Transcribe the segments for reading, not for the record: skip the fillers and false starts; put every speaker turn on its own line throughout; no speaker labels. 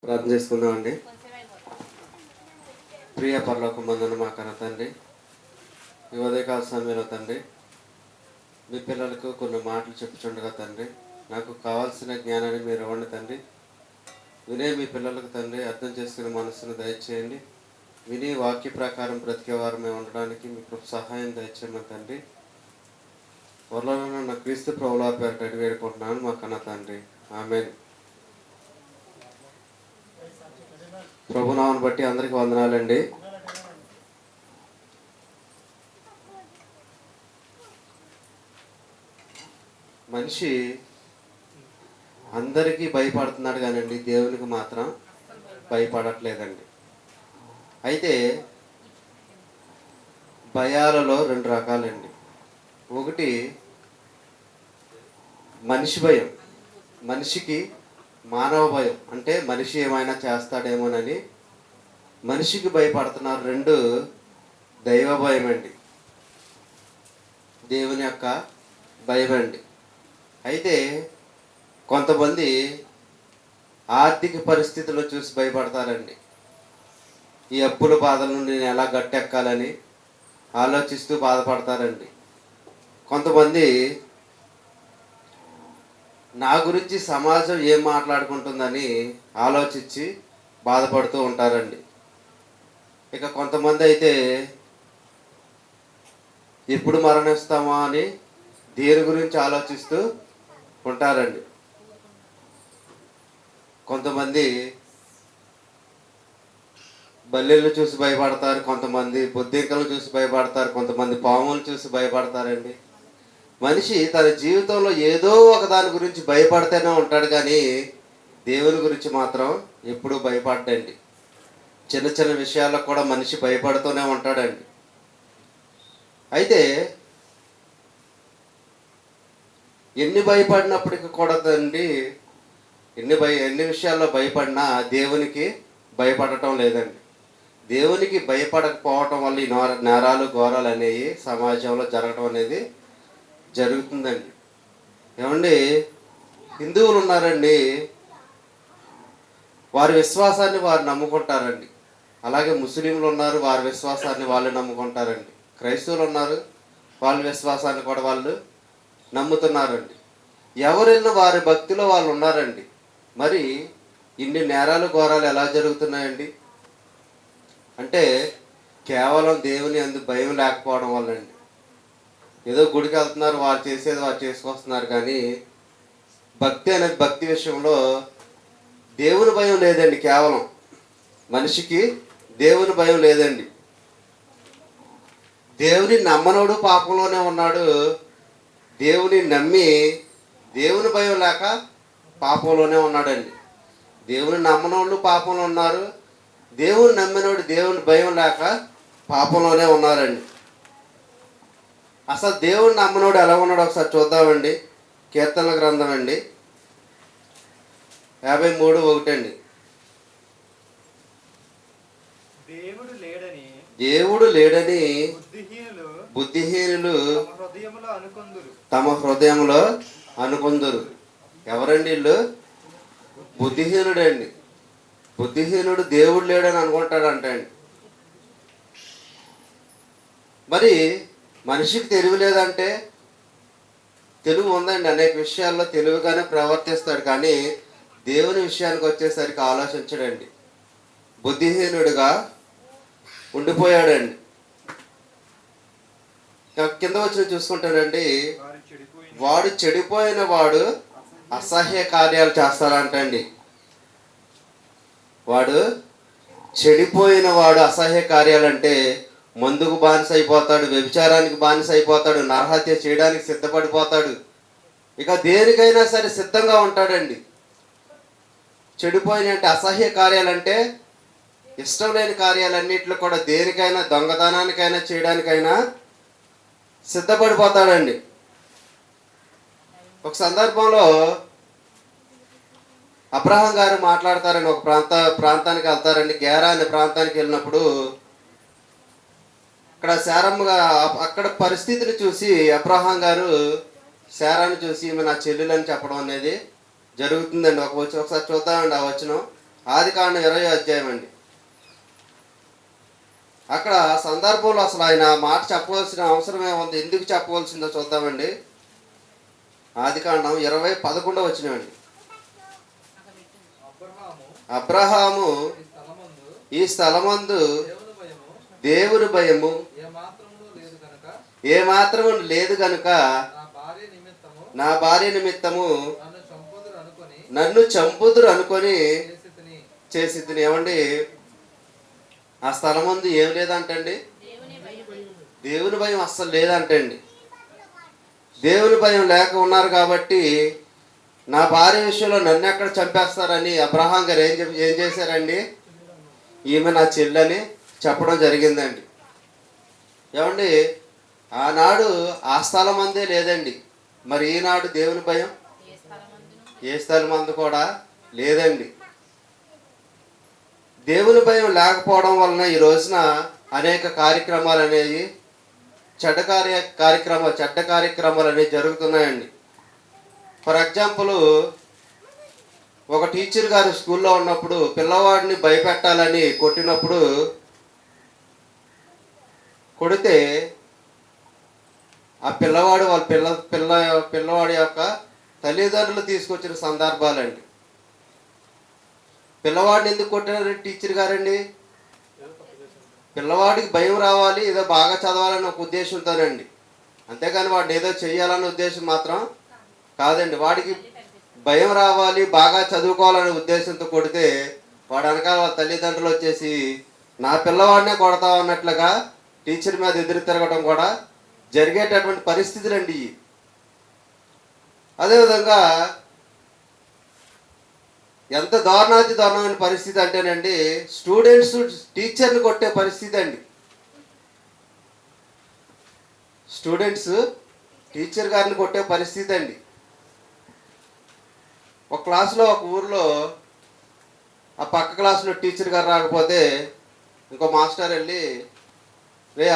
ప్రార్థన చేసుకుందామండి. ప్రియ పరలోకమందున మా కన్న తండ్రి, ఈ ఉదయకాల సమయంలో తండ్రి మీ పిల్లలకు కొన్ని మాటలు చెప్పుచుండగా తండ్రి, నాకు కావాల్సిన జ్ఞానాన్ని మీరు ఇవ్వండి తండ్రి. వినే మీ పిల్లలకు తండ్రి అర్థం చేసుకునే మనస్సును దయచేయండి. విని వాక్య ప్రకారం బ్రతికేవారు మేము ఉండడానికి మీకు సహాయం దయచేయమని తండ్రి. త్వరలో నా క్రీస్తు ప్రభువుల పేరిట అడిగి వేడుకుంటున్నాను మా కన్న తండ్రి. ఆమేన్. ప్రభునామను బట్టి అందరికి వందనాలండి. మనిషి అందరికీ భయపడుతున్నాడు కానండి దేవునికి మాత్రం భయపడట్లేదండి. అయితే భయాలలో రెండు రకాలండి. ఒకటి మనిషి భయం, మనిషికి మానవ భయం, అంటే మనిషి ఏమైనా చేస్తాడేమోనని మనిషికి భయపడుతున్నారు. రెండు దైవ భయం అండి, దేవుని యొక్క భయం అండి. అయితే కొంతమంది ఆర్థిక పరిస్థితులు చూసి భయపడతారండి. ఈ అప్పుల బాధల నుండి నేను ఎలా గట్టెక్కాలని ఆలోచిస్తూ బాధపడతారండి. కొంతమంది నా గురించి సమాజం ఏం మాట్లాడుకుంటుందని ఆలోచించి బాధపడుతూ ఉంటారండి. ఇక కొంతమంది అయితే ఎప్పుడు మరణిస్తామా అని దేని గురించి ఆలోచిస్తూ ఉంటారండి. కొంతమంది బల్లెళ్ళు చూసి భయపడతారు, కొంతమంది బొద్దింకలు చూసి భయపడతారు, కొంతమంది పాములు చూసి భయపడతారండి. మనిషి తన జీవితంలో ఏదో ఒక దాని గురించి భయపడితేనే ఉంటాడు, కానీ దేవుని గురించి మాత్రం ఎప్పుడూ భయపడ్డండి. చిన్న చిన్న విషయాలకు కూడా మనిషి భయపడుతూనే ఉంటాడండి. అయితే ఎన్ని భయపడినప్పటికీ కూడా తండ్రి ఎన్ని విషయాల్లో భయపడినా దేవునికి భయపడటం లేదండి. దేవునికి భయపడకపోవటం వల్ల ఈ నేరాలు ఘోరాలు అనేవి సమాజంలో జరగటం అనేది జరుగుతుందండి. ఏమండి, హిందువులు ఉన్నారండి, వారి విశ్వాసాన్ని వారు నమ్ముకుంటారండి. అలాగే ముస్లింలు ఉన్నారు, వారి విశ్వాసాన్ని వాళ్ళు నమ్ముకుంటారండి. క్రైస్తవులు ఉన్నారు, వాళ్ళ విశ్వాసాన్ని కూడా వాళ్ళు నమ్ముతున్నారండి. ఎవరైనా వారి భక్తిలో వాళ్ళు ఉన్నారండి. మరి ఇన్ని నేరాలు ఘోరాలు ఎలా జరుగుతున్నాయండి అంటే కేవలం దేవుని అందు భయం లేకపోవడం వల్ల అండి. ఏదో గుడికి వెళ్తున్నారు, వారు చేసేది వారు చేసుకొస్తున్నారు, కానీ భక్తి అనేది భక్తి విషయంలో దేవుని భయం లేదండి. కేవలం మనిషికి దేవుని భయం లేదండి. దేవుని నమ్మనోడు పాపంలోనే ఉన్నాడు, దేవుని నమ్మి దేవుని భయం లేక పాపంలోనే ఉన్నాడండి. దేవుని నమ్మనోళ్ళు పాపంలో ఉన్నారు, దేవుని నమ్మినోడు దేవుని భయం లేక పాపంలోనే ఉన్నారండి. అసలు దేవుని నమ్మనోడు ఎలా ఉన్నాడు ఒకసారి చూద్దామండి. కీర్తనల గ్రంథం అండి 53:1 అండి. దేవుడు లేడని బుద్ధిహీనులు తమ హృదయంలో అనుకుందురు. ఎవరండి వీళ్ళు? బుద్ధిహీనుడండి. బుద్ధిహీనుడు దేవుడు లేడని అనుకుంటాడంట అండి. మరి మనిషికి తెలివి లేదంటే, తెలివి ఉందండి, అనేక విషయాల్లో తెలివిగానే ప్రవర్తిస్తాడు, కానీ దేవుని విషయానికి వచ్చేసరికి ఆలోచించడండి. బుద్ధిహీనుడిగా ఉండిపోయాడండి. కింద వచ్చి చూసుకుంటాడండి, వాడు చెడిపోయిన వాడు అసహ్య కార్యాలు చేస్తాడంటండి. వాడు చెడిపోయిన వాడు అసహ్య కార్యాలంటే మందుకు బానిస అయిపోతాడు, వ్యభిచారానికి బానిస అయిపోతాడు, నరహత్య చేయడానికి సిద్ధపడిపోతాడు, ఇక దేనికైనా సరే సిద్ధంగా ఉంటాడండి. చెడిపోయిన అంటే అసహ్య కార్యాలంటే ఇష్టం లేని కార్యాలన్నింటిలో కూడా దేనికైనా, దొంగతనానికైనా చేయడానికైనా సిద్ధపడిపోతాడండి. ఒక సందర్భంలో అబ్రహాం గారు మాట్లాడతారండి. ఒక ప్రాంతానికి వెళ్తారండి, గేరా అనే ప్రాంతానికి వెళ్ళినప్పుడు అక్కడ శారమ్మ అక్కడ పరిస్థితిని చూసి అబ్రహాం గారు శారాన్ని చూసి ఈమె నా చెల్లెలని చెప్పడం అనేది జరుగుతుందండి. ఒకసారి చూద్దామండి ఆ వచనం. ఆదికాండం 20వ అధ్యాయం అండి. అక్కడ సందర్భంలో అసలు ఆయన మాట చెప్పవలసిన అవసరం ఏముంది, ఎందుకు చెప్పవలసిందో చూద్దామండి. ఆదికాండం 20:11 వచ్చినామండి. అబ్రహాము ఈ స్థలమందు దేవుని భయము ఏ మాత్రము లేదు గనుక నా భార్య నిమిత్తము నన్ను చంపుదురు అనుకొని చేసి తిని. ఏమండి, ఆ స్థలం ముందు ఏం లేదంటండి, దేవుని భయం అస్సలు లేదంటండి. దేవుని భయం లేక ఉన్నారు కాబట్టి నా భార్య విషయంలో నన్ను ఎక్కడ చంపేస్తారని అబ్రహాం గారు ఏం చేశారండి, ఈమె నా చెల్లని చెప్పడం జరిగిందండి. ఏమండి, ఆనాడు ఆ స్థలం అందే లేదండి, మరి ఈనాడు దేవుని భయం ఏ స్థలం అందు కూడా లేదండి. దేవుని భయం లేకపోవడం వలన ఈ రోజున అనేక కార్యక్రమాలు అనేవి చెడ్డ కార్యక్రమాలు అనేవి జరుగుతున్నాయండి. ఫర్ ఎగ్జాంపుల్, ఒక టీచర్ గారు స్కూల్లో ఉన్నప్పుడు పిల్లవాడిని భయపెట్టాలని కొడితే ఆ పిల్లవాడు పిల్లవాడి యొక్క తల్లిదండ్రులు తీసుకొచ్చిన సందర్భాలండి. పిల్లవాడిని ఎందుకు కొట్టారు టీచర్ గారండి? పిల్లవాడికి భయం రావాలి, ఏదో బాగా చదవాలని ఒక ఉద్దేశంతోనండి, అంతేగాని వాడిని ఏదో చెయ్యాలనే ఉద్దేశం మాత్రం కాదండి. వాడికి భయం రావాలి, బాగా చదువుకోవాలనే ఉద్దేశంతో కొడితే వాడు వెనకాల వాళ్ళ తల్లిదండ్రులు వచ్చేసి నా పిల్లవాడినే కొడతా అన్నట్లుగా టీచర్ మీద ఎదురు తిరగడం కూడా జరిగేటటువంటి పరిస్థితులండి. అదేవిధంగా ఎంత దారుణమైన పరిస్థితి అంటేనండి, స్టూడెంట్స్ టీచర్ని కొట్టే పరిస్థితి అండి. స్టూడెంట్స్ టీచర్ గారిని కొట్టే పరిస్థితి అండి. ఒక క్లాసులో ఒక ఊర్లో ఆ పక్క క్లాసులో టీచర్ గారు రాకపోతే ఇంకో మాస్టర్ వెళ్ళి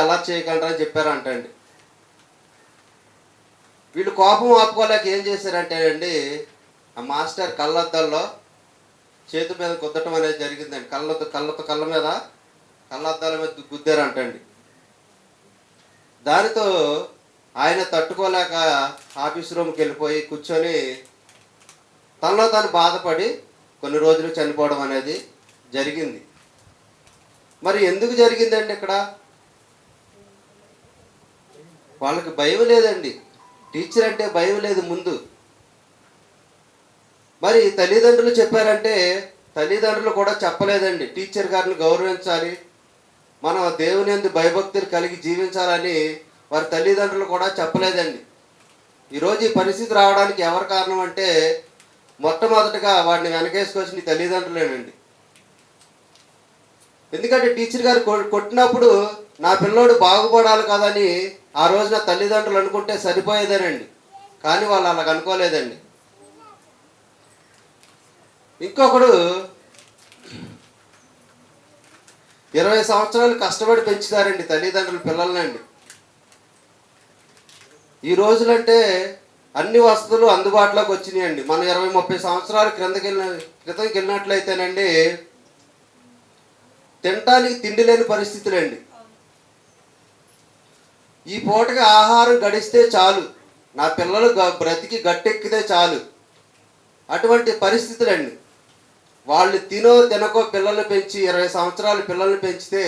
అలర్ట్ చేయగలరా అని చెప్పారంటండి. వీళ్ళు కోపం ఆపుకోలేక ఏం చేశారంటేనండి, ఆ మాస్టర్ కళ్ళద్దాల్లో చేతి మీద గుద్దటం అనేది జరిగిందండి. కళ్ళద్దాల మీద గుద్దారంటండి. దానితో ఆయన తట్టుకోలేక ఆఫీస్ రూమ్కి వెళ్ళిపోయి కూర్చొని తనలో తాను బాధపడి కొన్ని రోజులు చనిపోవడం అనేది జరిగింది. మరి ఎందుకు జరిగిందండి? ఇక్కడ వాళ్ళకి భయం లేదండి, టీచర్ అంటే భయం లేదు ముందు. మరి తల్లిదండ్రులు చెప్పారంటే తల్లిదండ్రులు కూడా చెప్పలేదండి, టీచర్ గారిని గౌరవించాలి, మనం దేవుని యందు భయభక్తులు కలిగి జీవించాలని వారి తల్లిదండ్రులు కూడా చెప్పలేదండి. ఈరోజు ఈ పరిస్థితి రావడానికి ఎవరు కారణం అంటే మొట్టమొదటిగా వాడిని వెనకేసుకొచ్చిన తల్లిదండ్రులేనండి. ఎందుకంటే టీచర్ గారు కొట్టినప్పుడు నా పిల్లోడు బాగుపడాలి కదని ఆ రోజున తల్లిదండ్రులు అనుకుంటే సరిపోయేదేనండి, కానీ వాళ్ళు అలాగ అనుకోలేదండి. ఇంకొకడు 20 సంవత్సరాలు కష్టపడి పెంచుతారండి తల్లిదండ్రులు పిల్లలనండి. ఈ రోజులంటే అన్ని వసతులు అందుబాటులోకి వచ్చినాయండి. మనం 20-30 సంవత్సరాల క్రితంకి వెళ్ళినట్లయితేనండి తినటానికి తిండి లేని పరిస్థితులండి. ఈ పూటకి ఆహారం గడిస్తే చాలు, నా పిల్లలు బ్రతికి గట్టెక్కితే చాలు, అటువంటి పరిస్థితులండి. వాళ్ళు తినకో పిల్లల్ని పెంచి 20 సంవత్సరాలు పిల్లల్ని పెంచితే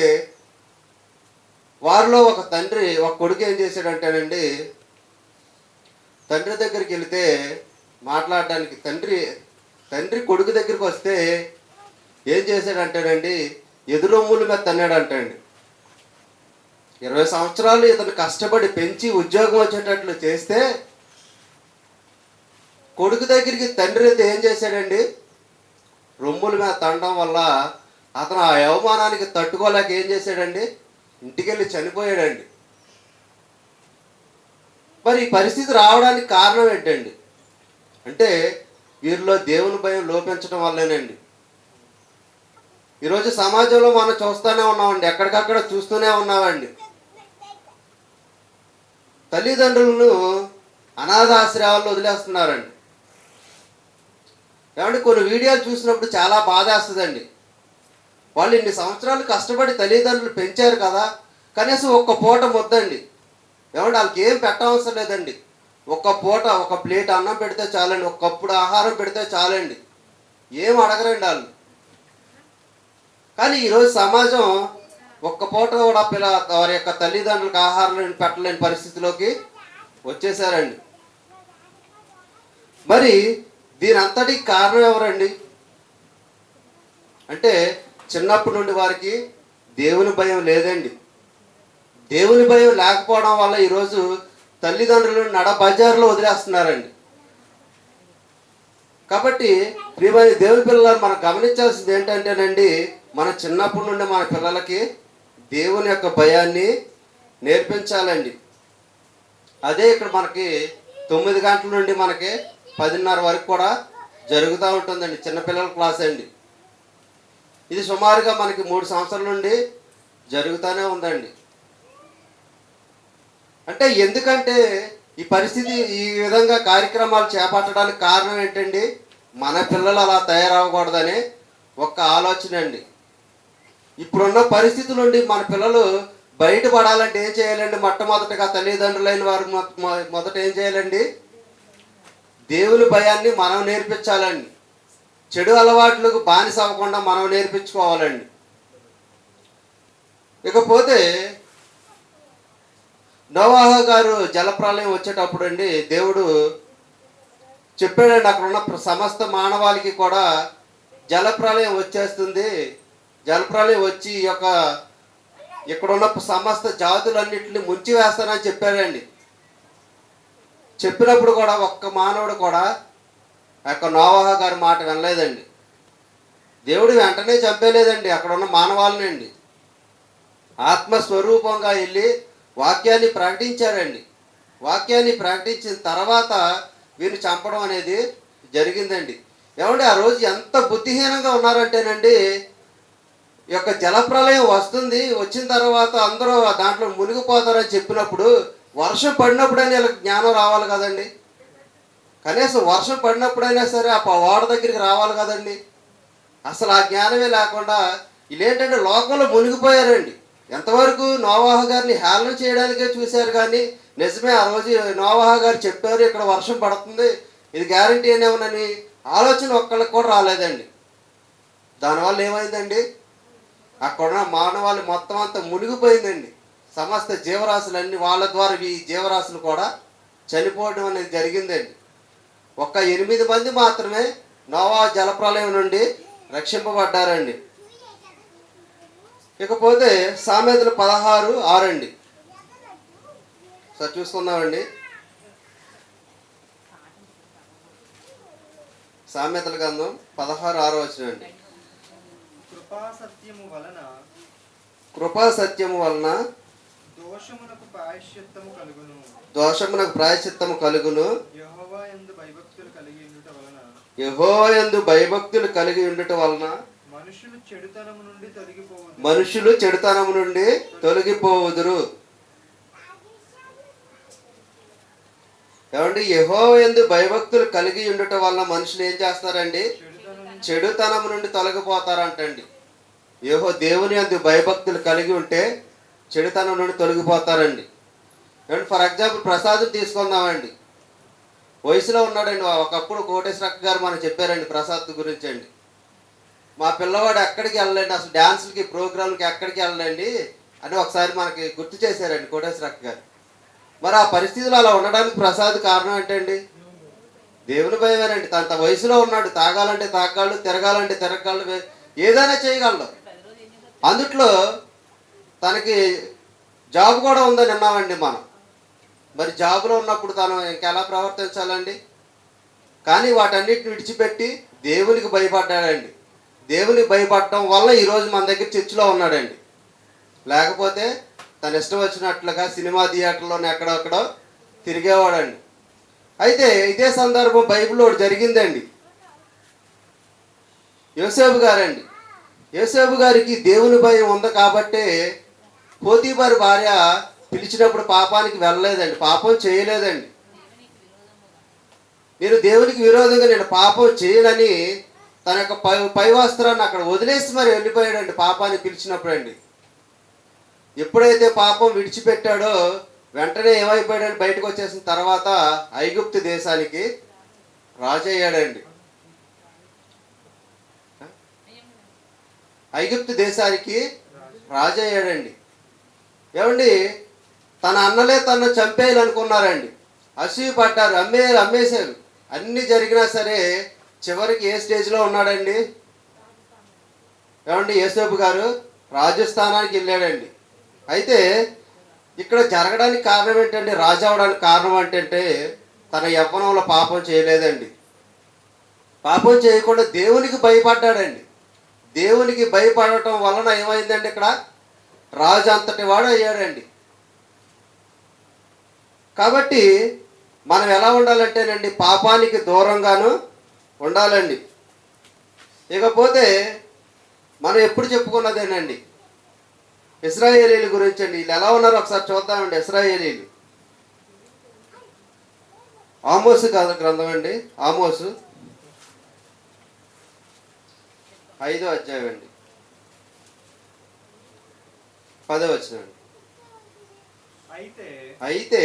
వారిలో ఒక కొడుకు ఏం చేశాడంటేనండి, తండ్రి దగ్గరికి వెళితే మాట్లాడడానికి తండ్రి కొడుకు దగ్గరికి వస్తే ఏం చేశాడంటేనండి, ఎదురొమ్ముల మీద తన్నాడంటండి. 20 సంవత్సరాలు ఇతను కష్టపడి పెంచి ఉద్యోగం వచ్చేటట్లు చేస్తే కొడుకు దగ్గరికి తండ్రి అయితే ఏం చేశాడండి, రొమ్ముల మీద తండడం వల్ల అతను ఆ అవమానానికి తట్టుకోలేక ఏం చేశాడండి, ఇంటికెళ్ళి చనిపోయాడండి. మరి ఈ పరిస్థితి రావడానికి కారణం ఏంటండి అంటే వీరిలో దేవుని భయం లోపించడం వల్లేనండి. ఈరోజు సమాజంలో మనం చూస్తూనే ఉన్నామండి, ఎక్కడికక్కడ చూస్తూనే ఉన్నామండి. తల్లిదండ్రులను అనాథాశ్రయాల్లో వదిలేస్తున్నారండి. ఏమంటే కొన్ని వీడియోలు చూసినప్పుడు చాలా బాధేస్తుందండి. వాళ్ళు ఇన్ని సంవత్సరాలు కష్టపడి తల్లిదండ్రులు పెంచారు కదా, కనీసం ఒక్క పూట ముద్దండి. ఏమంటే వాళ్ళకి ఏం పెట్టవసరం లేదండి. ఒక్క పూట ఒక ప్లేట్ అన్నం పెడితే చాలండి, ఒక కప్పుడు ఆహారం పెడితే చాలండి, ఏం అడగరండి వాళ్ళు. కానీ ఈరోజు సమాజం ఒక్క పూట కూడా వారి యొక్క తల్లిదండ్రులకు ఆహారం పెట్టలేని పరిస్థితిలోకి వచ్చేసారండి. మరి దీని అంతటికి కారణం ఎవరండి అంటే, చిన్నప్పటి నుండి వారికి దేవుని భయం లేదండి. దేవుని భయం లేకపోవడం వల్ల ఈరోజు తల్లిదండ్రులు నడ బజార్లో వదిలేస్తున్నారండి. కాబట్టి ప్రియమైన దేవుని పిల్లలు మనం గమనించాల్సింది ఏంటంటేనండి, మన చిన్నప్పటి నుండి మన పిల్లలకి దేవుని యొక్క భయాన్ని నేర్పించాలండి. అదే ఇక్కడ మనకి 9 గంటల నుండి మనకి 10:30 వరకు కూడా జరుగుతూ ఉంటుందండి చిన్నపిల్లల క్లాస్ అండి. ఇది సుమారుగా మనకి 3 సంవత్సరాల నుండి జరుగుతూనే ఉందండి. అంటే ఎందుకంటే ఈ పరిస్థితి ఈ విధంగా కార్యక్రమాలు చేపట్టడానికి కారణం ఏంటండి, మన పిల్లలు అలా తయారవ్వకూడదని ఒక్క ఆలోచన అండి. ఇప్పుడున్న పరిస్థితుల నుండి మన పిల్లలు బయటపడాలంటే ఏం చేయాలండి? మొట్టమొదటిగా తల్లిదండ్రులైన వారు మొదట ఏం చేయాలండి? దేవుని భయాన్ని మనం నేర్పించాలండి. చెడు అలవాట్లకు బానిస అవ్వకుండా మనం నేర్పించుకోవాలండి. ఇకపోతే నోవాహు గారు జలప్రలయం వచ్చేటప్పుడు అండి, దేవుడు చెప్పాడండి, అక్కడ ఉన్న సమస్త మానవాళికి కూడా జలప్రలయం వచ్చేస్తుంది, జలప్రలయం వచ్చి ఇక్కడున్న సమస్త జాతులన్నింటినీ ముంచి వేస్తానని చెప్పాడండి. చెప్పినప్పుడు కూడా ఒక్క మానవుడు కూడా ఆ యొక్క నోవాహు గారి మాట వినలేదండి. దేవుడు వెంటనే చంపేలేదండి అక్కడ ఉన్న మానవాళ్ళని అండి. ఆత్మస్వరూపంగా వెళ్ళి వాక్యాన్ని ప్రకటించారండి. వాక్యాన్ని ప్రకటించిన తర్వాత వీరిని చంపడం అనేది జరిగిందండి. ఏమంటే ఆ రోజు ఎంత బుద్ధిహీనంగా ఉన్నారంటేనండి, ఈ యొక్క జలప్రలయం వస్తుంది, వచ్చిన తర్వాత అందరూ దాంట్లో మునిగిపోతారని చెప్పినప్పుడు వర్షం పడినప్పుడైనా వీళ్ళకి జ్ఞానం రావాలి కదండి. కనీసం వర్షం పడినప్పుడైనా సరే ఆ ఓడ దగ్గరికి రావాలి కదండి. అసలు ఆ జ్ఞానమే లేకుండా వీళ్ళేంటంటే లోకంలో మునిగిపోయారండి. ఎంతవరకు నోవాహు గారిని హేళన చేయడానికే చూశారు, కానీ నిజమే ఆ రోజు నోవాహు గారు చెప్పారు ఇక్కడ వర్షం పడుతుంది, ఇది గ్యారంటీ అనేమోనని ఆలోచన ఒక్కళ్ళకి కూడా రాలేదండి. దానివల్ల ఏమైందండి, అక్కడున్న మానవాళి మొత్తం అంతా మునిగిపోయిందండి. సమస్త జీవరాశులన్నీ వాళ్ళ ద్వారా ఈ జీవరాశులు కూడా చనిపోవడం అనేది జరిగిందండి. ఒక్క 8 మంది మాత్రమే నోవాహు జలప్రలయం నుండి రక్షింపబడ్డారండి. ఇకపోతే సామెతలు 16:6 అండి. సార్ చూసుకుందామండి. సామెతల గ్రంథం 16:6 వచనండి. కృపా సత్యము వలన దోషమునకు ప్రాయశ్చిత్తము కలుగును. యెహోవా యందు భయభక్తులు కలిగి ఉండుట వలన మనుషులు చెడుతనము నుండి తొలగిపోవుదురు. ఏమండి, యెహోవా యందు భయభక్తులు కలిగి ఉండుట వలన మనుషులు ఏం చేస్తారండి? చెడుతనము నుండి తొలగిపోతారంటండి. దేవుని యందు భయభక్తులు కలిగి ఉంటే చెడుతనం నుండి తొలగిపోతారండి. ఏమంటే ఫర్ ఎగ్జాంపుల్ ప్రసాద్ తీసుకుందామండి. వయసులో ఉన్నాడండి. ఒకప్పుడు కోటేశ్వర గారు మనకు చెప్పారండి ప్రసాద్ గురించి అండి. మా పిల్లవాడు ఎక్కడికి వెళ్ళండి, అసలు డ్యాన్సులకి ప్రోగ్రాంలకి ఎక్కడికి వెళ్ళండి అని ఒకసారి మనకి గుర్తు చేశారండి కోటేశ్వర గారు. మరి ఆ పరిస్థితులు అలా ఉండడానికి ప్రసాద్ కారణం ఏంటండి? దేవుని భయమేనండి. తన వయసులో ఉన్నాడు, తాగాలంటే తాగాళ్ళు, తిరగాలంటే తిరగాళ్ళు, ఏదైనా చేయగలడు. అందుట్లో తనకి జాబ్ కూడా ఉందని విన్నామండి మనం. మరి జాబ్లో ఉన్నప్పుడు తను ఇంకెలా ప్రవర్తించాలండి? కానీ వాటన్నిటిని విడిచిపెట్టి దేవునికి భయపడ్డాడండి. దేవునికి భయపడటం వల్ల ఈరోజు మన దగ్గర చర్చిలో ఉన్నాడండి. లేకపోతే తన ఇష్టం వచ్చినట్లుగా సినిమా థియేటర్లోనే ఎక్కడొక్కడో తిరిగేవాడండి. అయితే ఇదే సందర్భం బైబిల్లో జరిగిందండి. యోసేపు గారండి. యోసేపు గారికి దేవుని భయం ఉంది కాబట్టే పోతీఫరు భార్య పిలిచినప్పుడు పాపానికి వెళ్ళలేదండి, పాపం చేయలేదండి. నేను దేవునికి విరోధంగా నేను పాపం చేయనని తన యొక్క పై వస్త్రాన్ని అక్కడ వదిలేసి మరి వెళ్ళిపోయాడండి పాపాన్ని పిలిచినప్పుడు అండి. ఎప్పుడైతే పాపం విడిచిపెట్టాడో వెంటనే ఏమైపోయాడండి, బయటకు వచ్చేసిన తర్వాత ఐగుప్తు దేశానికి రాజు అయ్యాడండి. ఐగుప్తు దేశానికి రాజు అయ్యాడండి. ఏమండి, తన అన్నలే తను చంపేయాలనుకున్నారండి, అసూయ పడ్డారు, అమ్మేశారు. అన్నీ జరిగినా సరే చివరికి ఏ స్టేజ్లో ఉన్నాడండి? ఏమండి, యేసేపు గారు రాజస్థానానికి వెళ్ళాడండి. అయితే ఇక్కడ జరగడానికి కారణం ఏంటంటే, రాజు అవడానికి కారణం ఏంటంటే తన యవ్వనంలో పాపం చేయలేదండి. పాపం చేయకుండా దేవునికి భయపడ్డాడండి. దేవునికి భయపడటం వలన ఏమైందండి, ఇక్కడ రాజు అంతటి వాడు అయ్యాడండి. కాబట్టి మనం ఎలా ఉండాలంటేనండి, పాపానికి దూరంగాను ఉండాలండి. ఇకపోతే మనం ఎప్పుడు చెప్పుకున్నదేనండి ఇశ్రాయేలీల గురించి అండి. వీళ్ళు ఎలా ఉన్నారో ఒకసారి చూద్దామండి. ఇశ్రాయేలీలు ఆమోసు గ్రంథం అండి, ఆమోసు 5వ అధ్యాయం అండి, 10వ వచనం. అయితే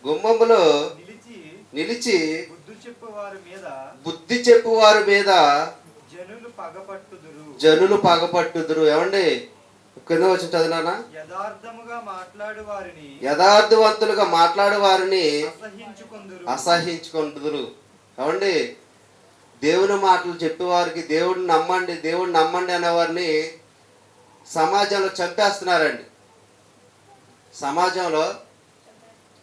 గుమ్మములో నిలిచి బుద్ధి చెప్పువారి మీద జనులు పగపట్టుదురు. ఏమండి, కింద వచ్చి చదివినా, యథార్థవంతులుగా మాట్లాడు వారిని అసహించుకుంటుదురు. ఏమండి, దేవుని మాటలు చెప్పేవారికి దేవుడిని నమ్మండి అనేవారిని సమాజంలో చంపేస్తున్నారండి. సమాజంలో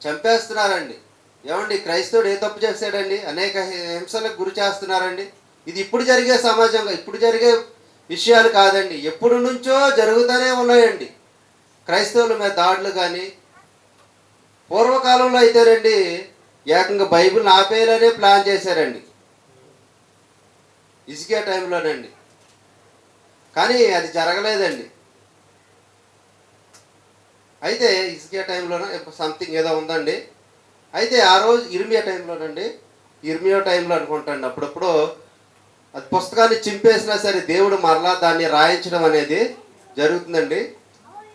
చంపేస్తున్నారండి. ఏమండి, క్రైస్తవుడు ఏ తప్పు చేశాడండి? అనేక హింసలకు గురి చేస్తున్నారండి. ఇది ఇప్పుడు జరిగే సమాజంగా, ఇప్పుడు జరిగే విషయాలు కాదండి, ఎప్పుడు నుంచో జరుగుతూనే ఉన్నాయండి క్రైస్తవుల మీద దాడులు. కానీ పూర్వకాలంలో అయితే రండి ఏకంగా బైబిల్ని ఆపేయాలనే ప్లాన్ చేశారండి, ఇసుకే టైంలోనండి. కానీ అది జరగలేదండి. అయితే ఇసుకే టైంలోనే సంథింగ్ ఏదో ఉందండి. అయితే ఆ రోజు ఇర్మియా టైంలో అనుకుంటాండి, అప్పుడప్పుడు అది పుస్తకాన్ని చింపేసినా సరే దేవుడు మరలా దాన్ని రాయించడం అనేది జరుగుతుందండి.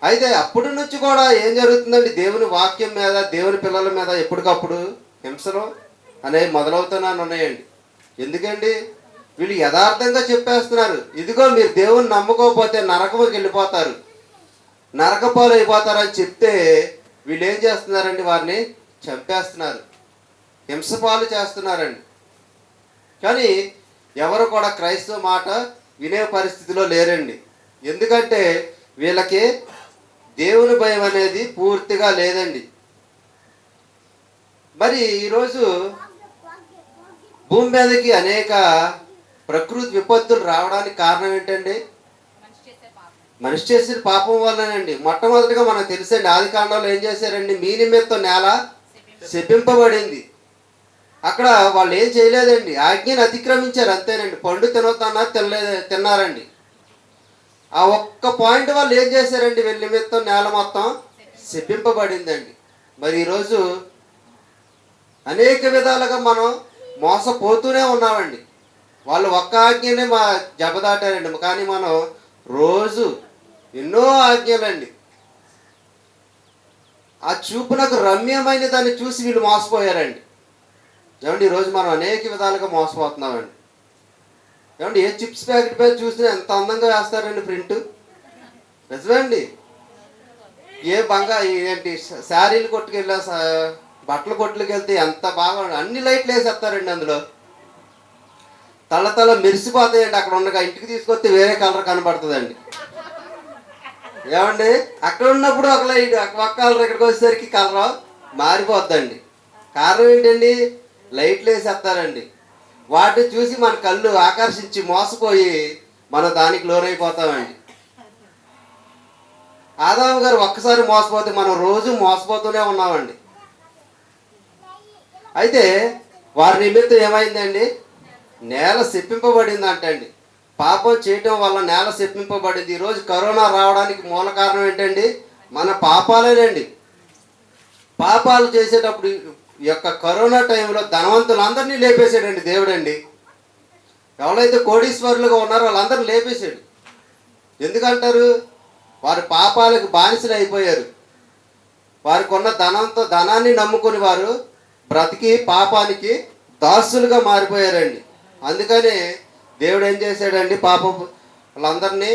అయితే అప్పటి నుంచి కూడా ఏం జరుగుతుందండి, దేవుని వాక్యం మీద, దేవుని పిల్లల మీద ఎప్పటికప్పుడు హింసలు అనేవి మొదలవుతూనే ఉన్నాయండి. ఎందుకండి, వీళ్ళు యథార్థంగా చెప్పేస్తున్నారు, ఇదిగో మీరు దేవుని నమ్ముకోకపోతే నరకముకి వెళ్ళిపోతారు, నరకపాలు అయిపోతారని చెప్తే వీళ్ళు ఏం చేస్తున్నారండి, వారిని చంపేస్తున్నారు, హింసపాలు చేస్తున్నారండి. కానీ ఎవరు కూడా క్రైస్తవ మాట వినే పరిస్థితిలో లేరండి. ఎందుకంటే వీళ్ళకి దేవుని భయం అనేది పూర్తిగా లేదండి. మరి ఈరోజు భూమి మీదకి అనేక ప్రకృతి విపత్తులు రావడానికి కారణం ఏంటండి? మనిషి చేసిన పాపం వల్లనండి. మొట్టమొదటిగా మనకు తెలుసండి, ఆది కాండంలో ఏం చేశారండి, మీ నిమిత్తం నేల శపింపబడింది. అక్కడ వాళ్ళు ఏం చేయలేదండి, ఆజ్ఞను అతిక్రమించారు అంతేనండి. పండు తినొద్దన్నారు, తిన్నారండి. ఆ ఒక్క పాయింట్ వాళ్ళు ఏం చేశారండి, వీళ్ళ నిమిత్తం నేల మొత్తం శపింపబడిందండి. మరి ఈరోజు అనేక విధాలుగా మనం మోసపోతూనే ఉన్నామండి. వాళ్ళు ఒక్క ఆజ్ఞనే జబదాటారండి, కానీ మనం రోజు ఎన్నో ఆజ్ఞలండి. ఆ చూపునకు రమ్యమైన దాన్ని చూసి వీళ్ళు మోసపోయారండి. ఏమండి, ఈరోజు మనం అనేక విధాలుగా మోసపోతున్నామండి. ఏమండి, ఏ చిప్స్ ప్యాకెట్ పై చూసినా ఎంత అందంగా వేస్తారండి ప్రింట్, నిజమేండి. ఏ ఏంటి శారీలు కొట్టుకెళ్ళా, బట్టల కొట్టుకు వెళ్తే ఎంత బాగా అన్ని లైట్లు వేసేస్తారండి, అందులో తల మెరిసిపోతాయండి. అక్కడ ఉండగా ఇంటికి తీసుకొస్తే వేరే కలర్ కనబడుతుందండి. ఏమండి, అక్కడ ఉన్నప్పుడు ఒక లైట్, ఒక కలర్, ఇక్కడికి వచ్చేసరికి కలర్ మారిపోద్దండి. కారణం ఏంటండి, లైట్లు వేసేస్తారండి. వాటిని చూసి మన కళ్ళు ఆకర్షించి మోసపోయి మనం దానికి లోనైపోతామండి. ఆదాము గారు ఒక్కసారి మోసపోతే మనం రోజు మోసపోతూనే ఉన్నామండి. అయితే వారి నిమిత్తం ఏమైందండి, నేల శపింపబడింది అంటండి. పాపం చేయటం వల్ల నేల శపింపబడింది. ఈరోజు కరోనా రావడానికి మూల కారణం ఏంటండి, మన పాపాలేనండి. పాపాలు చేసేటప్పుడు ఈ యొక్క కరోనా టైంలో ధనవంతులందరినీ లేపేశాడండి దేవుడండి. ఎవరైతే కోటీశ్వరులుగా ఉన్నారో వాళ్ళందరినీ లేపేశాడు. ఎందుకంటారు? వారి పాపాలకు బానిసలు అయిపోయారు. వారికి ఉన్న ధనాన్ని నమ్ముకుని వారు బ్రతికి పాపానికి దాసులుగా మారిపోయారండి. అందుకని దేవుడు ఏం చేశాడండి? పాపం వాళ్ళందరినీ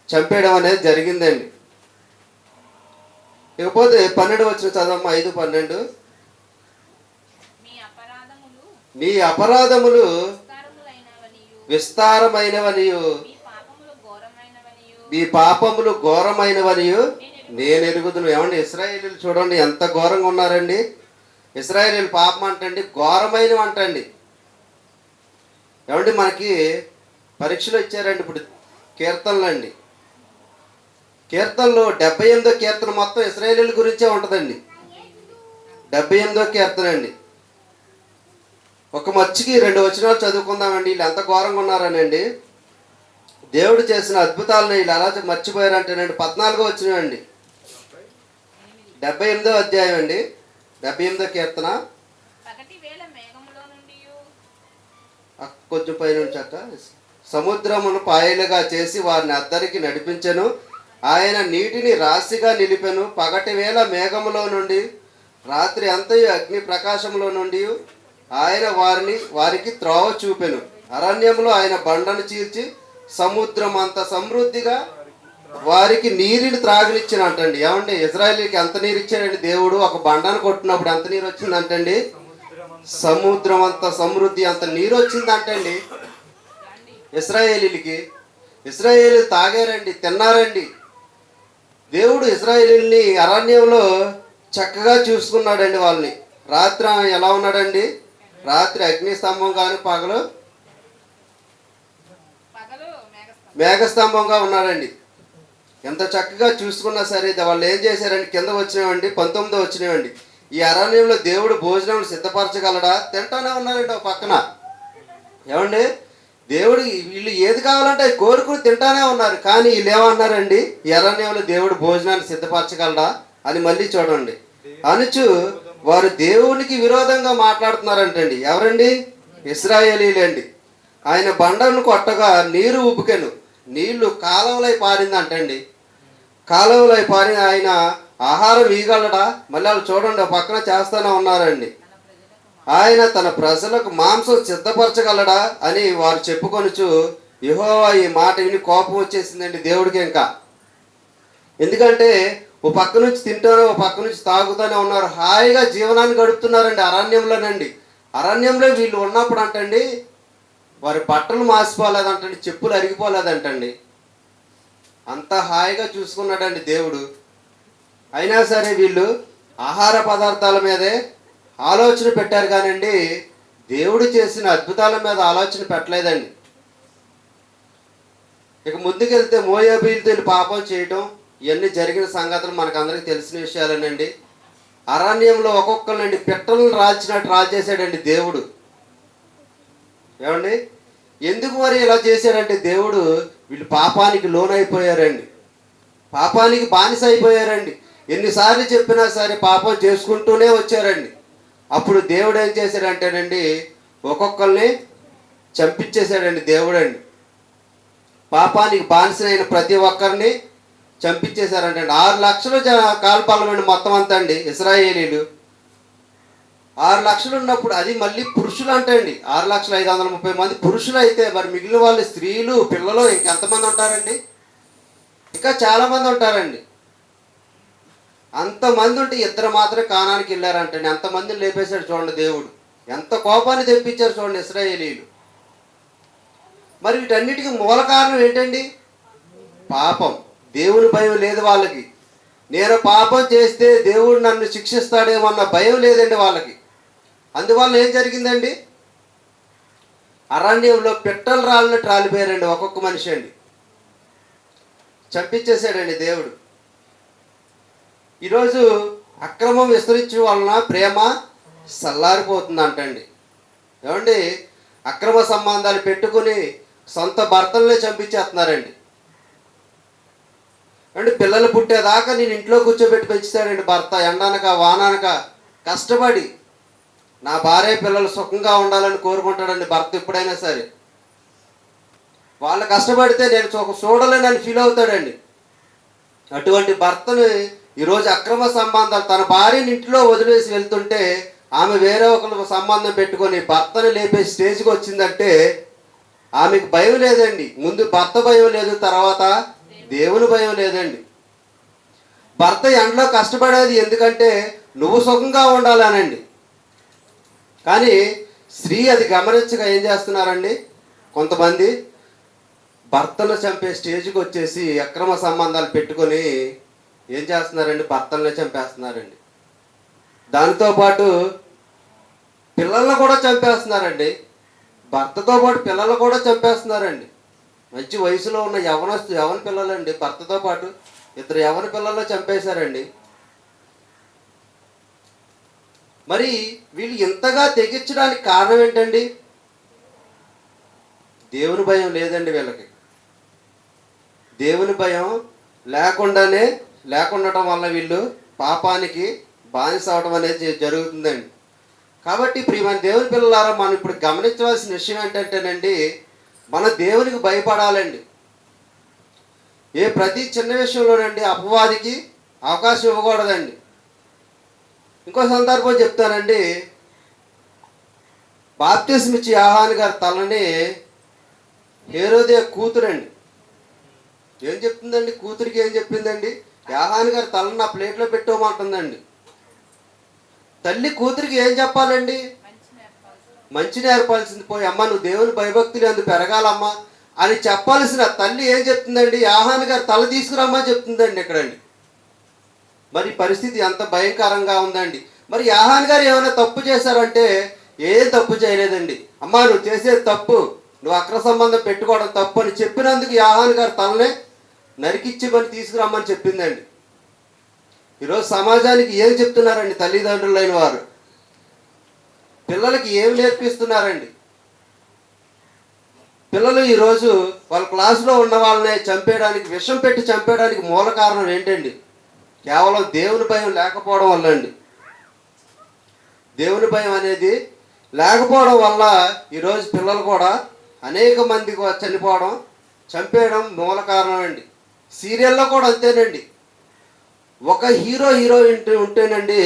చంపేయడం అనేది జరిగిందండి. ఇకపోతే 12 వచ్చిన చదవమ్మ, 5:12. మీ అపరాధములు విస్తారమైనవనియు మీ పాపములు ఘోరమైనవనియు నేను ఎరుగుదును. ఏమండి, ఇశ్రాయేలీలు చూడండి ఎంత ఘోరంగా ఉన్నారండి. ఇశ్రాయేలీలు పాపం అంటండి ఘోరమైనవి అంటండి. ఏమండి, మనకి పరీక్షలు ఇచ్చారండి ఇప్పుడు కీర్తనలు అండి. కీర్తనలో 78వ కీర్తన మొత్తం ఇశ్రాయేలీల గురించే ఉంటుందండి. 78వ కీర్తన అండి. ఒక మచ్చికి 2 వచనాలు చదువుకుందామండి. వీళ్ళు ఎంత ఘోరంగా ఉన్నారనండి. దేవుడు చేసిన అద్భుతాలను వీళ్ళు ఎలా మర్చిపోయారంటేనండి 14వ వచనం అండి. 78వ అధ్యాయం అండి, 78వ కీర్తన. కొంచెం పైన ఉంచాక, సముద్రమును పాయలుగా చేసి వారిని అద్దరికి నడిపించెను. ఆయన నీటిని రాశిగా నిలిపెను. పగటి వేళ మేఘములో నుండి రాత్రి అంతయు అగ్ని ప్రకాశంలో నుండి ఆయన వారికి త్రోవ చూపెను. అరణ్యంలో ఆయన బండను చీల్చి సముద్రం అంత సమృద్ధిగా వారికి నీరుని త్రాగునిచ్చినట్టండి. ఏమండి, ఇజ్రాయేలీకి ఎంత నీరు ఇచ్చాడండి దేవుడు? ఒక బండను కొట్టినప్పుడు ఎంత నీరు వచ్చిందంటండి? సముద్రం అంత సమృద్ధి అంత నీరు వచ్చిందంటండి ఇశ్రాయేలీలకి. ఇశ్రాయేలీలు తాగారండి, తిన్నారండి. దేవుడు ఇశ్రాయేలీల్ని అరణ్యంలో చక్కగా చూసుకున్నాడండి. వాళ్ళని రాత్రి ఎలా ఉన్నాడండి? రాత్రి అగ్ని స్తంభం కానీ పగలు మేఘస్తంభంగా ఉన్నాడండి. ఎంత చక్కగా చూసుకున్నా సరే వాళ్ళు ఏం చేశారండి? కింద వచ్చినామండి, 19 వచ్చినామండి. ఈ అరణ్యంలో దేవుడు భోజనం సిద్ధపరచగలడా? తింటానే ఉన్నారండి ఒక పక్కన. ఏమండి, దేవుడు వీళ్ళు ఏది కావాలంటే కోరుకుని తింటానే ఉన్నారు. కానీ వీళ్ళు ఏమన్నారండి? ఈ అరణ్యంలో దేవుడు భోజనాన్ని సిద్ధపరచగలడా అని మళ్ళీ చూడండి. అనుచు వారు దేవునికి విరోధంగా మాట్లాడుతున్నారంటండి. ఎవరండి? ఇశ్రాయేలీలండి. ఆయన బండను కొట్టగా నీరు ఉబికెను, నీళ్లు కాలువలై పారిందంటండి. కాలువలై పారిన ఆయన ఆహారం ఇవ్వగలడా? మళ్ళీ వాళ్ళు చూడండి ఒక పక్కన చేస్తూనే ఉన్నారండి. ఆయన తన ప్రజలకు మాంసం సిద్ధపరచగలడా అని వారు చెప్పుకొనుచు యెహోవా ఈ మాట విని కోపం వచ్చేసిందండి దేవుడికి. ఇంకా ఎందుకంటే ఓ పక్క నుంచి తింటూనే ఓ పక్క నుంచి తాగుతూనే ఉన్నారు. హాయిగా జీవనాన్ని గడుపుతున్నారండి అరణ్యంలోనండి. అరణ్యంలో వీళ్ళు ఉన్నప్పుడు అంటండి వారి బట్టలు మాసిపోలేదంటండి, చెప్పులు అరిగిపోలేదంటండి. అంత హాయిగా చూసుకున్నాడండి దేవుడు. అయినా సరే వీళ్ళు ఆహార పదార్థాల మీదే ఆలోచన పెట్టారు కానండి దేవుడు చేసిన అద్భుతాల మీద ఆలోచన పెట్టలేదండి. ఇక ముందుకెళ్తే మోయాబీలతో వీళ్ళు పాపం చేయటం, ఇవన్నీ జరిగిన సంగతులు మనకు అందరికీ తెలిసిన విషయాలేనండి. అరణ్యంలో ఒక్కొక్కరినండి పిట్టలను రాల్చినట్టు రాల్చేశాడండి దేవుడు. ఏమండి, ఎందుకు మరి ఇలా చేశాడంటే దేవుడు వీళ్ళు పాపానికి లోనైపోయారండి, పాపానికి బానిస అయిపోయారండి. ఎన్నిసార్లు చెప్పినా సరే పాపం చేసుకుంటూనే వచ్చారండి. అప్పుడు దేవుడు ఏం చేశాడంటేనండి ఒక్కొక్కరిని చంపించేశాడండి దేవుడండి. పాపానికి బానిసైన ప్రతి ఒక్కరిని చంపించేశారంటే 6 లక్షలు కాల్పాలమండి మొత్తం అంతా అండి ఇశ్రాయేలీలు. 6 లక్షలు ఉన్నప్పుడు అది మళ్ళీ పురుషులు అంటండి. 6,530,000 మంది పురుషులు అయితే మరి మిగిలిన వాళ్ళు స్త్రీలు పిల్లలు ఇంకెంతమంది ఉంటారండి? ఇంకా చాలామంది ఉంటారండి. అంతమంది ఉంటే 2 మాత్రమే కానానికి వెళ్ళారంటండి. అంతమందిని లేపేశాడు చూడండి దేవుడు. ఎంత కోపాన్ని తెప్పించారు చూడండి ఇశ్రాయేలీలు. మరి వీటన్నిటికీ మూల కారణం ఏంటండి? పాపం. దేవుని భయం లేదు వాళ్ళకి. నేను పాపం చేస్తే దేవుడు నన్ను శిక్షిస్తాడేమో అన్న భయం లేదండి వాళ్ళకి. అందువల్ల ఏం జరిగిందండి? అరణ్యంలో పిట్టలు రాళ్ళని రాలిపోయారండి ఒక్కొక్క మనిషి అండి. చంపించేశాడండి దేవుడు. ఈరోజు అక్రమం విస్తరించడం వలన ప్రేమ సల్లారిపోతుందంటండి. ఏమండి, అక్రమ సంబంధాలు పెట్టుకుని సొంత భర్తలనే చంపించేస్తున్నారండి. అంటే పిల్లలు పుట్టేదాకా నేను ఇంట్లో కూర్చోబెట్టి పెంచుతాడండి భర్త. ఎండనక వాననక కష్టపడి నా భార్య పిల్లలు సుఖంగా ఉండాలని కోరుకుంటాడండి భర్త ఎప్పుడైనా సరే. వాళ్ళు కష్టపడితే నేను చూడలేనని ఫీల్ అవుతాడండి. అటువంటి భర్తను ఈరోజు అక్రమ సంబంధాలు, తన భార్యని ఇంట్లో వదిలేసి వెళ్తుంటే ఆమె వేరే ఒకరు సంబంధం పెట్టుకొని భర్తను లేపే స్టేజ్కి వచ్చిందంటే ఆమెకు భయం లేదండి. ముందు భర్త భయం లేదు, తర్వాత దేవుని భయం లేదండి. భర్త ఎండలో కష్టపడేది ఎందుకంటే నువ్వు సుఖంగా ఉండాలనండి. కానీ స్త్రీ అది గమనించగా ఏం చేస్తున్నారండి, కొంతమంది భర్తను చంపే స్టేజ్కి వచ్చేసి అక్రమ సంబంధాలు పెట్టుకొని ఏం చేస్తున్నారండి, భర్తలనే చంపేస్తున్నారండి. దానితో పాటు పిల్లలను కూడా చంపేస్తున్నారండి. భర్తతో పాటు పిల్లలు కూడా చంపేస్తున్నారండి. మంచి వయసులో ఉన్న యవన పిల్లలండి, భర్తతో పాటు ఇద్దరు యవన పిల్లలు చంపేశారండి. మరి వీళ్ళు ఇంతగా తెగించడానికి కారణం ఏంటండి? దేవుని భయం లేదండి వీళ్ళకి. దేవుని భయం లేకుండటం వల్ల వీళ్ళు పాపానికి బానిస అవడం అనేది జరుగుతుందండి. కాబట్టి ప్రియమైన దేవుని పిల్లలారా, మనం ఇప్పుడు గమనించవలసిన విషయం ఏంటంటేనండి, మన దేవునికి భయపడాలండి. ప్రతి చిన్న విషయంలోనండి అపవాదికి అవకాశం ఇవ్వకూడదండి. ఇంకో సందర్భం చెప్తానండి. బాప్తిస్మ ఇచ్చి యోహాను గారి తలని హేరోదే కూతురండి ఏం చెప్తుందండి, కూతురికి ఏం చెప్పిందండి, యోహాను గారి తలని నా ప్లేట్లో పెట్టుకోమంటుందండి. తల్లి కూతురికి ఏం చెప్పాలండి, మంచి నేర్పాల్సింది పోయి, అమ్మ నువ్వు దేవుని భయభక్తులు ఎందుకు పెరగాలమ్మా అని చెప్పాల్సిన తల్లి ఏం చెప్తుందండి, యోహాను గారు తల తీసుకురమ్మని చెప్తుందండి ఇక్కడండి. మరి పరిస్థితి ఎంత భయంకరంగా ఉందండి. మరి యోహాను గారు ఏమైనా తప్పు చేశారంటే ఏం తప్పు చేయలేదండి. అమ్మా నువ్వు చేసేది తప్పు, నువ్వు అక్రమ సంబంధం పెట్టుకోవడం తప్పు అని చెప్పినందుకు యోహాను గారు తలనే నరికిచ్చి పని తీసుకురమ్మని చెప్పిందండి. ఈరోజు సమాజానికి ఏం చెప్తున్నారండి తల్లిదండ్రులైన వారు? పిల్లలకి ఏం నేర్పిస్తున్నారండి? పిల్లలు ఈరోజు వాళ్ళ క్లాసులో ఉన్న వాళ్ళని చంపేయడానికి, విషం పెట్టి చంపేయడానికి మూల కారణం ఏంటండి? కేవలం దేవుని భయం లేకపోవడం వల్ల అండి. దేవుని భయం అనేది లేకపోవడం వల్ల ఈరోజు పిల్లలు కూడా అనేక మంది చనిపోవడం, చంపేయడం మూల కారణం అండి. సీరియల్లో కూడా అంతేనండి. ఒక హీరోయిన్ ఉంటేనండి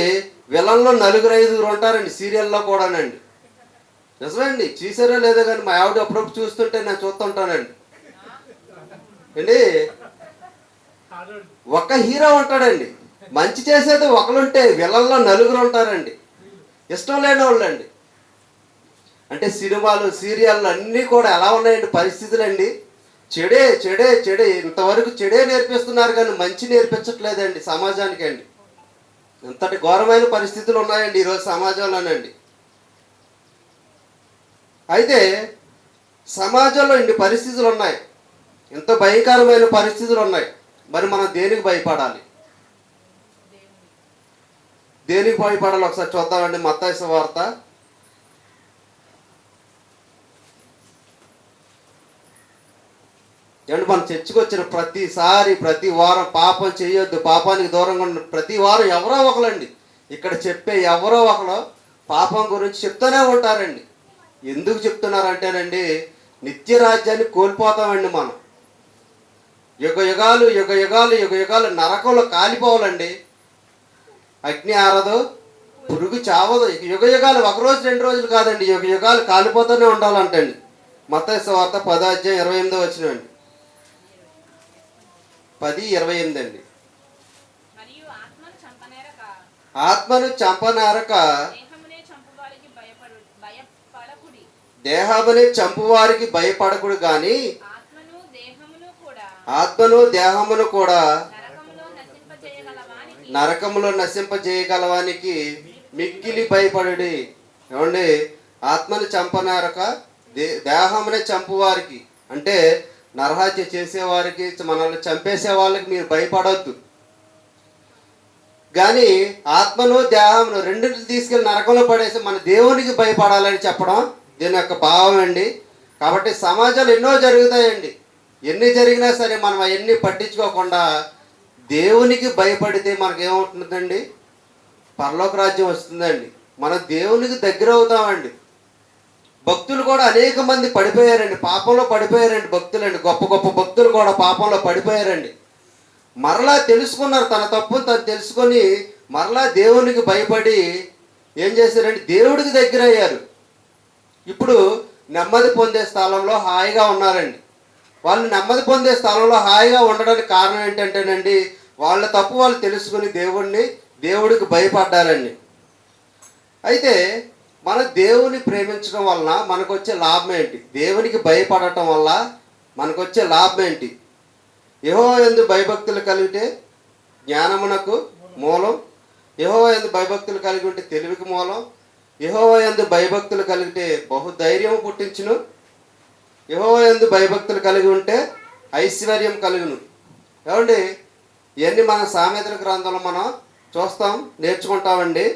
విలన్లో 4-5 ఉంటారండి సీరియల్లో కూడానండి. నిజమండి, చూసారో లేదో కానీ మా ఆవిడ అప్పుడప్పుడు చూస్తుంటే నేను చూస్తుంటానండి అండి. ఒక హీరో ఉంటాడండి, మంచి చేసేది ఒకరుంటే విలన్లో 4 ఉంటారండి, ఇష్టం లేని వాళ్ళు అండి. అంటే సినిమాలు సీరియళ్ళు అన్నీ కూడా ఎలా ఉన్నాయండి పరిస్థితులు అండి? చెడే చెడే చెడే ఇంతవరకు చెడే నేర్పిస్తున్నారు కానీ మంచి నేర్పించట్లేదండి సమాజానికి అండి. ఎంతటి ఘోరమైన పరిస్థితులు ఉన్నాయండి ఈరోజు సమాజంలోనండి. అయితే సమాజంలో ఇన్ని పరిస్థితులు ఉన్నాయి, ఎంతో భయంకరమైన పరిస్థితులు ఉన్నాయి. మరి మనం దేనికి భయపడాలి? దేనికి భయపడాలి ఒకసారి చూద్దామండి. మత్తయి సువార్త 8 మనం చర్చికి వచ్చిన ప్రతి వారం పాపం చేయొద్దు, పాపానికి దూరంగా ఉన్న ప్రతి వారం ఎవరో ఒకరండి ఇక్కడ చెప్పే ఎవరో ఒకరు పాపం గురించి చెప్తూనే ఉంటారండి. ఎందుకు చెప్తున్నారంటేనండి, నిత్య రాజ్యాన్ని కోల్పోతామండి మనం. యుగ యుగాలు నరకంలో కాలిపోవాలండి. అగ్ని ఆరదు, పురుగు చావదు. యుగ యుగాలు 1 రోజు 2 రోజులు కాదండి, యుగ యుగాలు కాలిపోతూనే ఉండాలంటండి. మత్తయి సువార్త 10:28 అండి, 10:28 అండి. ఆత్మను చంపనారక దేహమునే చంపువారికి భయపడకుడు గాని ఆత్మను దేహమును కూడా నరకములో నశింపజేయగలవానికి మిక్కిలి భయపడుడి. ఏమండి, ఆత్మను చంపనారక దేహమునే చంపువారికి అంటే నరహత్య చేసేవారికి, మనల్ని చంపేసే వాళ్ళకి మీరు భయపడవద్దు. కానీ ఆత్మను దేహమును రెండింటిని తీసుకెళ్ళి నరకంలో పడేసి మన దేవునికి భయపడాలని చెప్పడం దీని యొక్క భావం అండి. కాబట్టి సమాజంలో ఎన్నో జరుగుతాయండి, ఎన్ని జరిగినా సరే మనం అవన్నీ పట్టించుకోకుండా దేవునికి భయపడితే మనకేమవుతుందండి, పరలోక రాజ్యం వస్తుందండి. మన దేవునికి దగ్గర అవుతామండి. భక్తులు కూడా అనేక మంది పడిపోయారండి, పాపంలో పడిపోయారండి. భక్తులండి, గొప్ప గొప్ప భక్తులు కూడా పాపంలో పడిపోయారండి. మరలా తెలుసుకున్నారు, తన తప్పును తను తెలుసుకొని మరలా దేవునికి భయపడి ఏం చేశారంటే దేవుడికి దగ్గర అయ్యారు. ఇప్పుడు నెమ్మది పొందే స్థలంలో హాయిగా ఉన్నారండి. వాళ్ళు నెమ్మది పొందే స్థలంలో హాయిగా ఉండడానికి కారణం ఏంటంటేనండి, వాళ్ళ తప్పు వాళ్ళు తెలుసుకుని దేవుడికి భయపడ్డారండి. అయితే మన దేవుని ప్రేమించడం వలన మనకు వచ్చే లాభం ఏంటి? దేవునికి భయపడటం వల్ల మనకు వచ్చే లాభం ఏంటి? యెహోవా యందు భయభక్తులు కలిగితే జ్ఞానమునకు మూలం, యెహోవా యందు భయభక్తులు కలిగి ఉంటే తెలివికి మూలం, యెహోవా యందు భయభక్తులు కలిగితే బహుధైర్యం పుట్టించును, యెహోవా యందు భయభక్తులు కలిగి ఉంటే ఐశ్వర్యం కలుగును. ఏమండి, ఇవన్నీ మన సామెతల గ్రంథంలో మనం చూస్తాం, నేర్చుకుంటామండి.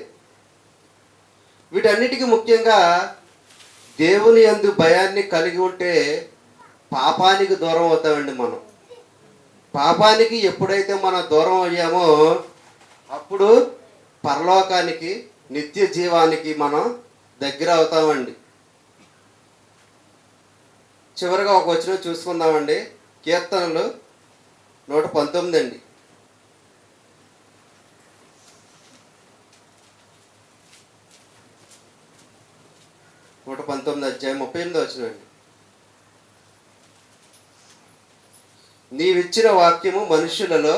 వీటన్నిటికీ ముఖ్యంగా దేవుని యందు భయాన్ని కలిగి ఉంటే పాపానికి దూరం అవుతామండి. మనం పాపానికి ఎప్పుడైతే మనం దూరం అయ్యామో అప్పుడు పరలోకానికి, నిత్య జీవానికి మనం దగ్గర అవుతామండి. చివరిగా ఒక వచనం చూసుకుందామండి. కీర్తనలు 119 అండి. 119 అధ్యాయం 38 వచనం అండి. నీవిచ్చిన వాక్యము మనుషులలో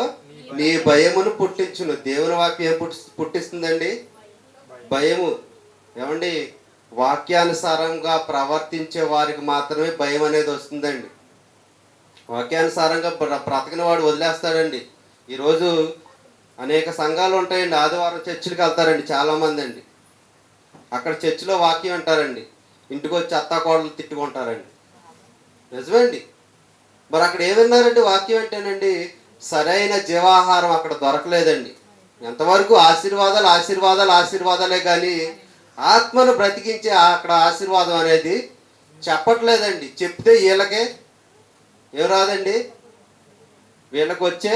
నీ భయమును పుట్టించును. దేవుని వాక్యం ఏం పుట్టిస్తుందండి? భయము. ఏమండి, వాక్యానుసారంగా ప్రవర్తించే వారికి మాత్రమే భయం అనేది వస్తుందండి. వాక్యానుసారంగా బ్రతకని వాడు వదిలేస్తాడండి. ఈరోజు అనేక సంఘాలు ఉంటాయండి, ఆదివారం చర్చిలకు వెళ్తారండి చాలామంది అండి. అక్కడ చర్చిలో వాక్యం అంటారండి, ఇంటికి వచ్చి అత్తాకోడలు తిట్టుకుంటారండి. నిజమేండి. మరి అక్కడ ఏమన్నారండి? వాక్యం అంటేనండి సరైన జీవాహారం అక్కడ దొరకలేదండి. ఎంతవరకు ఆశీర్వాదాలు ఆశీర్వాదాలు ఆశీర్వాదాలే కానీ ఆత్మను బ్రతికించే అక్కడ ఆశీర్వాదం అనేది చెప్పట్లేదండి. చెప్తే వీళ్ళకే ఏం రాదండి, వీళ్ళకి వచ్చే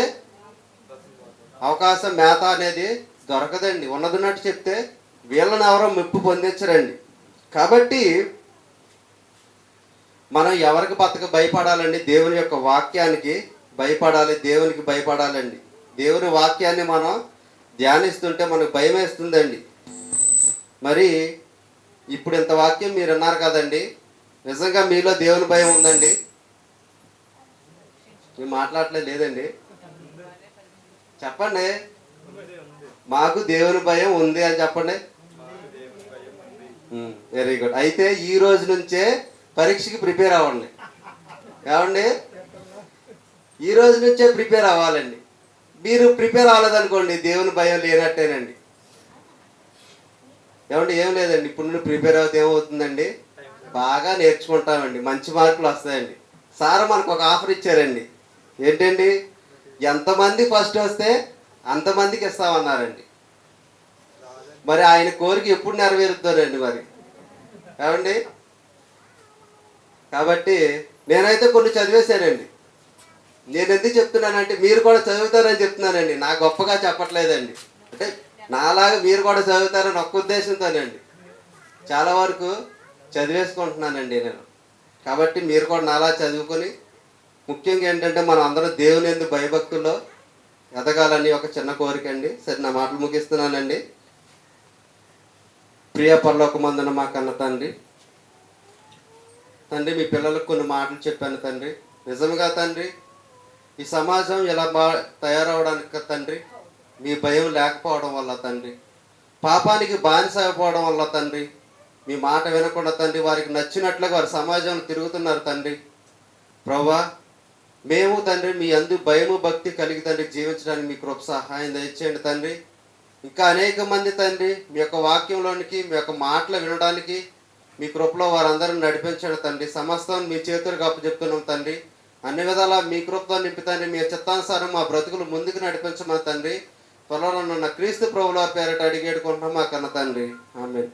అవకాశం మేత అనేది దొరకదండి. ఉన్నదిన్నట్టు చెప్తే వీళ్ళని ఎవరో మెప్పు పొందించరండి. కాబట్టి మనం ఎవరికి భయపడాలండి? దేవుని యొక్క వాక్యానికి భయపడాలి, దేవునికి భయపడాలండి. దేవుని వాక్యాన్ని మనం ధ్యానిస్తుంటే మనకు భయం వేస్తుందండి. మరి ఇప్పుడు ఇంత వాక్యం మీరు అన్నారు కదండి, నిజంగా మీలో దేవుని భయం ఉందండి? మీరు మాట్లాడలేదు లేదండి, చెప్పండి. మాకు దేవుని భయం ఉంది అని చెప్పండి. Very good. అయితే ఈ రోజు నుంచే పరీక్షకి ప్రిపేర్ అవ్వండి. ఏమండి, ఈ రోజు నుంచే ప్రిపేర్ అవ్వాలండి. మీరు ప్రిపేర్ అవ్వలేదనుకోండి దేవుని భయం లేనట్టేనండి. ఏమండి, ఏం లేదండి, ఇప్పుడు నుండి ప్రిపేర్ అవుతే ఏమవుతుందండి, బాగా నేర్చుకుంటామండి, మంచి మార్కులు వస్తాయండి. సార్ మనకు ఒక ఆఫర్ ఇచ్చారండి. ఏంటండి? ఎంతమంది ఫస్ట్ వస్తే అంతమందికి ఇస్తామన్నారండి. మరి ఆయన కోరిక ఎప్పుడు నెరవేరుతారండి మరి? ఏమండి, కాబట్టి నేనైతే కొన్ని చదివేశానండి. నేను ఎందుకు చెప్తున్నానంటే మీరు కూడా చదువుతారని చెప్తున్నానండి. నా గొప్పగా చెప్పట్లేదండి, అంటే నాలాగా మీరు కూడా చదువుతారని ఒక్క ఉద్దేశంతోనండి చాలా వరకు చదివేసుకుంటున్నానండి నేను. కాబట్టి మీరు కూడా నాలా చదువుకొని ముఖ్యంగా ఏంటంటే మనం అందరం దేవుని యందు భయభక్తుల్లో ఎదగాలని ఒక చిన్న కోరిక అండి. సరే, నా మాటలు ముగిస్తున్నానండి. ప్రియ పరలోకమందున మా కన్న తండ్రి, మీ పిల్లలకు కొన్ని మాటలు చెప్పాను తండ్రి. నిజంగా తండ్రి, ఈ సమాజం ఇలా తయారవడానికి తండ్రి మీ భయం లేకపోవడం వల్ల తండ్రి, పాపానికి బానిస అయిపోవడం వల్ల తండ్రి, మీ మాట వినకుండా తండ్రి వారికి నచ్చినట్లుగా వారి సమాజంలో తిరుగుతున్నారు తండ్రి. ప్రభువా, మేము తండ్రి మీ అందు భయము భక్తి కలిగి తండ్రి జీవించడానికి మీ కృప సహాయం దయచేయండి తండ్రి. ఇంకా అనేక మంది తండ్రి మీ యొక్క వాక్యంలోనికి, మీ యొక్క మాటలు వినడానికి మీ కృపలో వారందరూ నడిపించండి తండ్రి. సమస్తం మీ చేతులకు అప్పచెప్తున్నాం తండ్రి. అన్ని విధాలా మీ కృపతో నింపి తండ్రి మీ చిత్తానుసారం మా బ్రతుకులు ముందుకు నడిపించమని తండ్రి. త్వరలో క్రీస్తు ప్రభువుల పేరట అడిగేడుకుంటున్నాం మా కన్న తండ్రి. ఆమేన్.